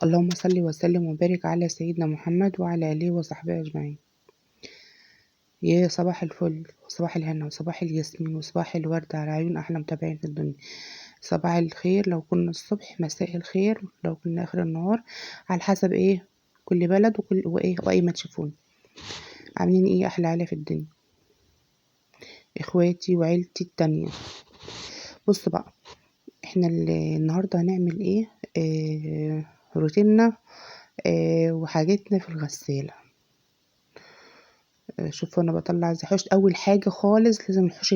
اللهم صل وسلم وبارك على سيدنا محمد وعلى آله وصحبه أجمعين. يا صباح الفل وصباح الهنا وصباح الياسمين وصباح الورد على عيون أحلى متابعين في الدنيا. صباح الخير لو كنا الصبح، مساء الخير لو كنا آخر النهار، على حسب كل بلد وأي ما تشوفون. عاملين أحلى عيلة في الدنيا، إخواتي وعيلتي التانية. بصوا بقى، احنا النهاردة هنعمل روتيننا وحاجتنا في الغسالة. شوفوا انا بطلع ازاي. حوش اول حاجه خالص لازم نحوش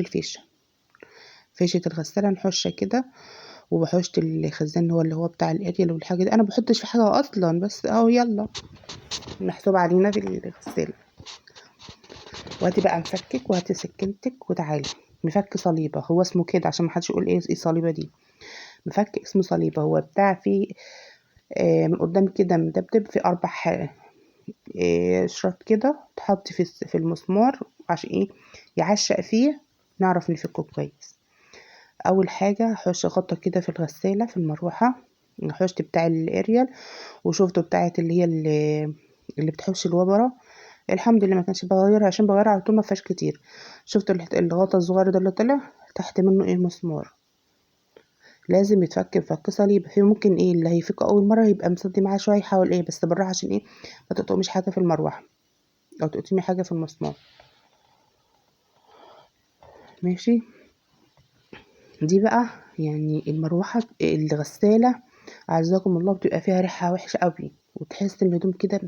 فيشه الغساله، نحوشها كده. وبحوش الخزان اللي هو بتاع الاريال والحاجه دي، انا بحطش في حاجه اصلا، بس يلا محسوب علينا في الغساله. وهاتي بقى مفكك، وهاتي سكينتك، وتعالي. مفك صليبه هو اسمه كده، عشان محدش يقول ايه صليبه دي. مفك اسمه صليبه، هو بتاع فيه من قدام كده مدبدب في 4 شراط كده، تحط في المسمار عشان يعشق فيه، نعرف نفكه كويس. اول حاجه هحوش غطا كده في الغساله في المروحه. حوشت بتاع الاريال، وشفته بتاعت اللي هي اللي بتحوش الوبره. الحمد لله ما كانش بغيرها، عشان بغيرها على طول ما فيهاش كتير. شفت الغطا الصغير ده اللي طلع تحت منه مسمار، لازم يتفك بفك صليب. في ممكن اللي هيفك اول مره يبقى مصدي معاه شويه، يحاول بس بالراحه عشان ما تقطمش حاجه في المروحه او تقطمي حاجه في المسمار. ماشي. دي بقى يعني المروحه الغساله عزكم الله بتبقى فيها ريحه وحشه قوي، وتحس ان الهدوم كده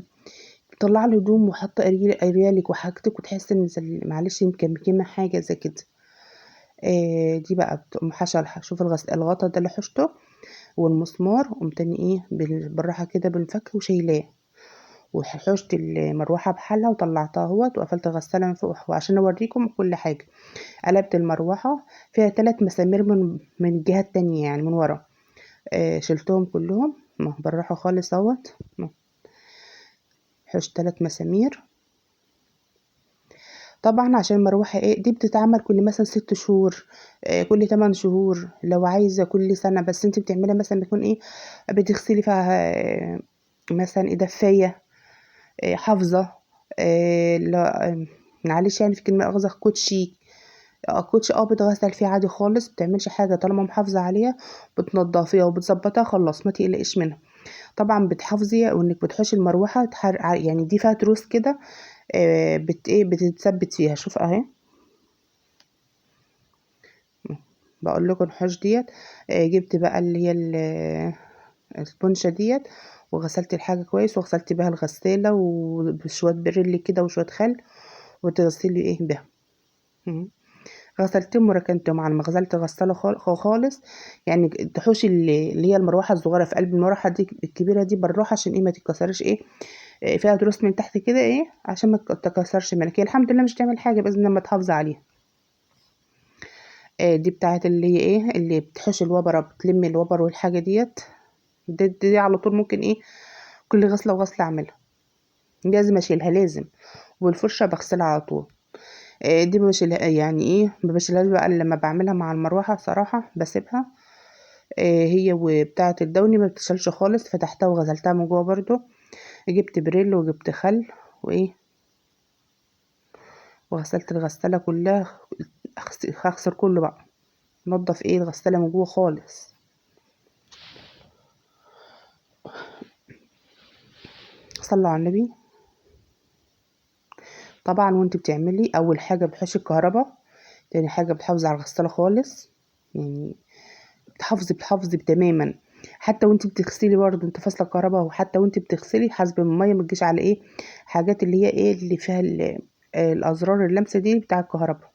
بتطلع له هدوم وحاطه اريالك وحاجتك، وتحس ان معلش مكمكمه حاجه زي كده. دي بقى بتقوم حشرها. شوف الغطا ده اللي حشته والمسمار، قمت تاني بالراحه كده بنفك وشايلاه، وحشت المروحه بحالها وطلعتها اهوت، وقفلت الغساله من فوق وعشان اوريكم كل حاجه. قلبت المروحه فيها 3 مسامير من الجهه التانية، يعني من ورا. شلتهم كلهم بالراحه خالص اهوت. حشت 3 مسامير. طبعا عشان المروحه دي بتتعمل كل مثلا 6 شهور، كل 8 شهور، لو عايزه كل سنه، بس انت بتعملها مثلا بيكون بتغسلي فيها مثلا دفايه، حافظه، لا معلش يعني في كلمه اغزى كوتشي. كوتشي بتغسل فيه عادي خالص، بتعملش حاجه طالما محافظه عليها، بتنضفيها وبتظبطها خلاص، ما تقلقش منها. طبعا بتحافظي وانك بتحوشي المروحه يعني دي فيها تروس كده، بتتثبت فيها. شوف اهي، بقول لكم الحوش ديت. جبت بقى اللي هي السبونشة ديت، وغسلت الحاجة كويس، وغسلت بها الغسالة وبشوية بريل كده وشوية خل، وتغسلي بها. غسلتهم وركنتهم على ما غسلت غسالة خالص. يعني تحوشي اللي هي المروحة الصغيرة في قلب المروحة دي الكبيرة دي بالراحة، عشان ما تتكسرش فيها تروس من تحت كده عشان ما تتكسرش منك. هي الحمد لله مش تعمل حاجة بإذن الله، ما تحافظي عليها. دي بتاعت اللي هي اللي بتحوش الوبرة، بتلم الوبر والحاجة ديت. دي على طول ممكن كل غسلة وغسلة اعملها، لازم اشيلها لازم، والفرشة بغسلها على طول. دي بشيلها، يعني ما بشيلهاش بقى إلا لما بعملها مع المروحة صراحة، بسيبها. هي وبتاعة الدوني ما بتشيلش خالص، فتحتها وغسلتها من جوه برضو. جبت بريل وجبت خل وغسلت الغسالة كلها. هغسل كله بقى، نضف الغسالة من جوه خالص. صلوا على النبي. طبعا وانت بتعملي اول حاجه بتحشي الكهرباء، تاني حاجه بتحافظي على الغساله خالص، يعني بتحافظي تماما. حتى وانت بتغسلي برضه، انت فاصله الكهرباء، وحتى وانت بتغسلي حاسبه الميه ما تجيش على حاجات اللي هي اللي فيها الازرار اللمسه دي بتاع الكهرباء.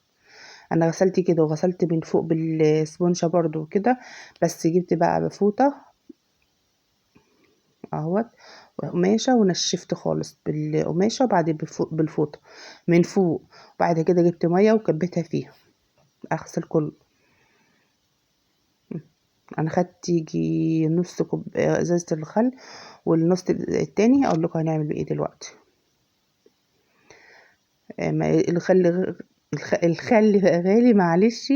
انا غسلت كده، وغسلت من فوق بالسبونشه برضه كده، بس جبت بقى بفوطه اهوت قماشة، ونشفت خالص بالقماشة، وبعد بالفوطة من فوق. وبعد كده جبت مية وكبيتها فيها اغسل كله. انا خدت يجي نص ازازة الخل، والنص التاني اقول لكم هنعمل بايه دلوقتي. الخل غالي معلش،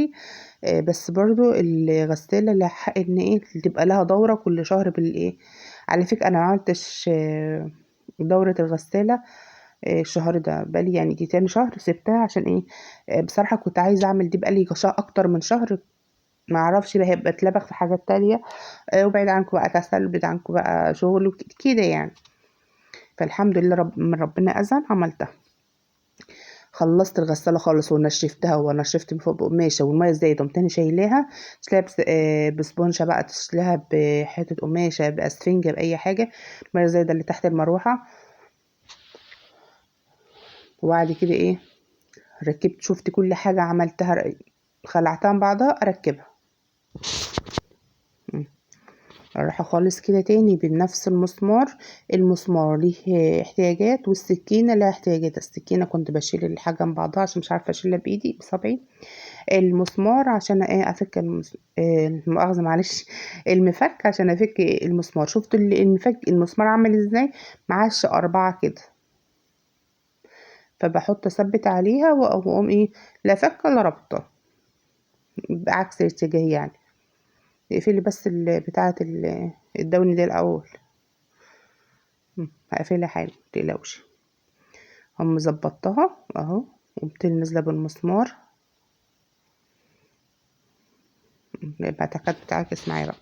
بس برضو الغسالة لها حق ان تبقى لها دورة كل شهر على فكرة انا ما عملتش دورة الغسالة الشهر ده، بقالي يعني دي تاني شهر سبتها. عشان ايه؟ بصراحة كنت عايزة اعمل دي بقالي اكتر من شهر، ما اعرفش بقى هيبقى اتلبخ في حاجات تانية. وبعيد عنكم بقى كسل، بعيد عنكم بقى شغل كده يعني. فالحمد لله من ربنا اذن عملتها. خلصت الغسالة خالص ونشفتها، ونشفت من فوق بقماشة، والمية زايدة قمت تاني شايلاها، تشيلها بسبونشة بقى، تشيلها بحتة قماشة، بأسفنجة، بأي حاجة. المية زايدة اللي تحت المروحة. وبعد كده ايه، ركبت، شفت كل حاجة عملتها، خلعتها من بعضها اركبها. اروح خالص كده تاني بنفس المسمار. المسمار ليه احتياجات والسكينة لها احتياجات. السكينة كنت بشيل الحاجة من بعضها عشان مش عارفة اشيلها بايدي بصبعي. المسمار عشان ايه افك مؤاخذة معلش، المفك عشان افك المسمار. شفت المسمار عامل ازاي؟ معاش 4 كده. فبحط اثبت عليها واقوم ايه، لا فك ولا رابطة، بعكس الاتجاه يعني. اقفلي بس بتاعة الدوني ده الاول. هقفلها حاجة متقلقوش. هم ظبطتها اهو، قمت نازلة بالمسمار. يبقى بتعكس معايا بقى.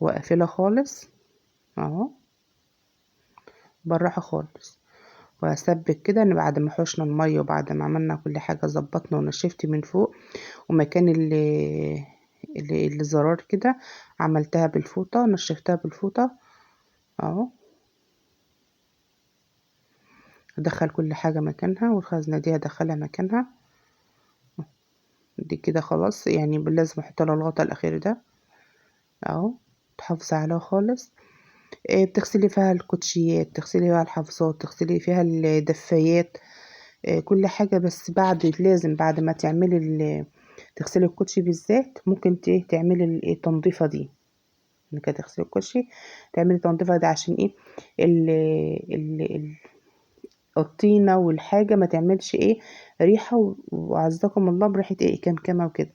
واقفلها خالص اهو، بالراحة خالص. وهثبت كده ان بعد ما حوشنا المية وبعد ما عملنا كل حاجة ظبطنا ونشفت من فوق، ومكان الزرار كده عملتها بالفوطة، نشفتها بالفوطة اهو. ادخل كل حاجة مكانها، والخزنة دي هدخلها مكانها. دي كده خلاص يعني، لازم احط لها الغطا الاخير ده اهو، تحافظي عليها خالص. بتغسلي فيها الكوتشيات، تغسلي فيها الحفاظات، تغسلي فيها الدفايات، كل حاجة. بس لازم بعد ما تعملي تغسلي الكوتشي بالذات، ممكن تعملي التنظيفة دي. انك تغسلي الكوتشي تعملي التنظيفة دي عشان ايه، ال ال ال الطينة والحاجة ما تعملش ايه ريحة، وعزكم الله بريحة ايه كمكمة وكده.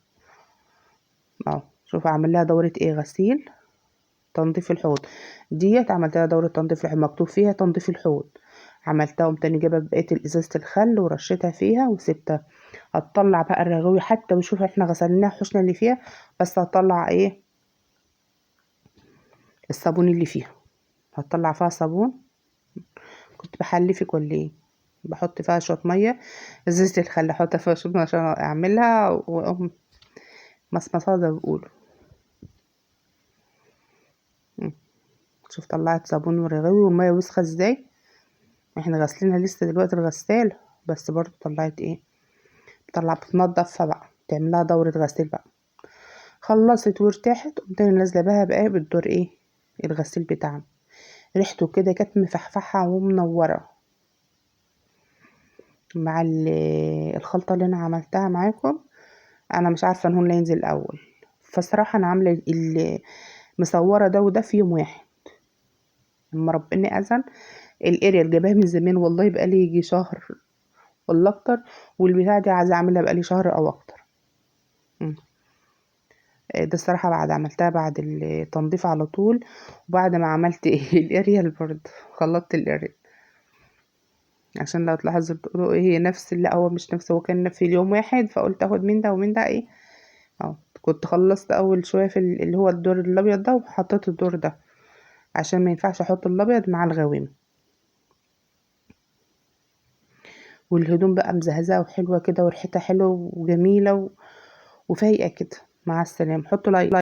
اهو شوف اعمل لها دورة ايه غسيل تنظيف الحوض. ديت عملتها دورة تنظيف الحوض، مكتوب فيها تنظيف الحوض. عملتها قمت تاني جايبه بقيه ازازه الخل ورشيتها فيها وسبتها. هتطلع بقى الرغاوي حتى، وشوف احنا غسلناها حشنا اللي فيها، بس هتطلع ايه الصابون اللي فيها. هتطلع فيها صابون. كنت بحلفك ولا ايه؟ بحط فيها شويه ميه، ازازه الخل احط فيها شويه عشان اعملها واقوم مصمصه زي ما بيقولوا. شوف طلعت صابون ورغاوي، والميه وسخه ازاي. احنا غاسلينها لسه دلوقتي الغسالة، بس برضو طلعت ايه، بتنضفها بقى، تعملها دورة غسيل بقى. خلصت وارتاحت، قمت انا نازلة بها بقى بالدور ايه الغسيل بتاعنا. ريحته كده كانت مفحفحة ومنورة مع الخلطة اللي انا عملتها معاكم. انا مش عارفة ان هو اللي ينزل الاول. فصراحة انا عاملة مصورة ده وده في يوم واحد. لما ربنا اذن الاريال جابها من زمان والله، بقالي يجي شهر ولا اكتر. والبتاعة دي عايزة اعملها بقالي شهر او اكتر. ده الصراحة بعد عملتها بعد التنظيف على طول، وبعد ما عملت الاريال برضه خلطت الاريال. عشان لو تلاحظوا تقولوا ايه هي نفس، لا هو مش نفس، هو كان في اليوم واحد، فقلت اخد من ده ومن ده ايه اهو. كنت خلصت اول شوية في اللي هو الدور الابيض ده، وحطيت الدور ده عشان ما ينفعش احط الابيض مع الغوامة. والهدوم بقى مزهزة وحلوة كده، وريحتها حلوة وجميلة وفايقة كده. مع السلامة. حطوا لايك.